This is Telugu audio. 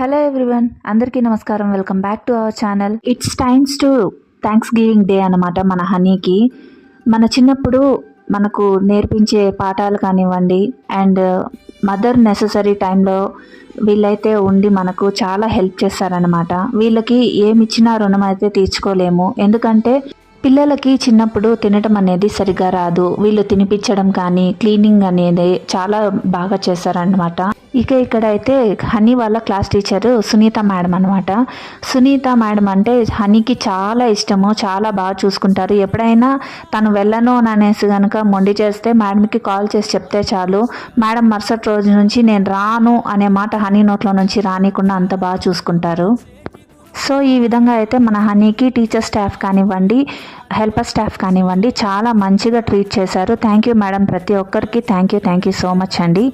హలో ఎవ్రీవన్, అందరికీ నమస్కారం. Welcome back to our channel. It's times to thanks giving day అన్నమాట. మన హనీకి మన చిన్నప్పుడు మనకు నేర్పించే పాఠాలు కానివ్వండి అండ్ మదర్ నెససరీ టైంలో వీళ్ళైతే ఉండి మనకు చాలా హెల్ప్ చేస్తారనమాట. వీళ్ళకి ఏమి ఇచ్చినా రుణం అయితే తీర్చుకోలేము. ఎందుకంటే పిల్లలకి చిన్నప్పుడు తినటం అనేది సరిగా రాదు. వీళ్ళు తినిపించడం కానీ క్లీనింగ్ అనేది చాలా బాగా చేస్తారనమాట. ఇక్కడైతే హనీ వాళ్ళ క్లాస్ టీచర్ సునీత మేడం అనమాట. సునీత మేడం అంటే హనీకి చాలా ఇష్టము, చాలా బాగా చూసుకుంటారు. ఎప్పుడైనా తను వెళ్ళను అనేసి కనుక మొండి చేస్తే మేడంకి కాల్ చేసి చెప్తే చాలు, మేడం మరుసటి రోజు నుంచి నేను రాను అనే మాట హనీ నోట్లో నుంచి రానికుండా అంత బాగా చూసుకుంటారు. సో ఈ విధంగా అయితే మన హనీకి టీచర్ స్టాఫ్ కానివ్వండి, హెల్పర్ స్టాఫ్ కానివ్వండి చాలా మంచిగా ట్రీట్ చేశారు. థ్యాంక్ యూ మేడం, ప్రతి ఒక్కరికి థ్యాంక్ యూ సో మచ్ అండి.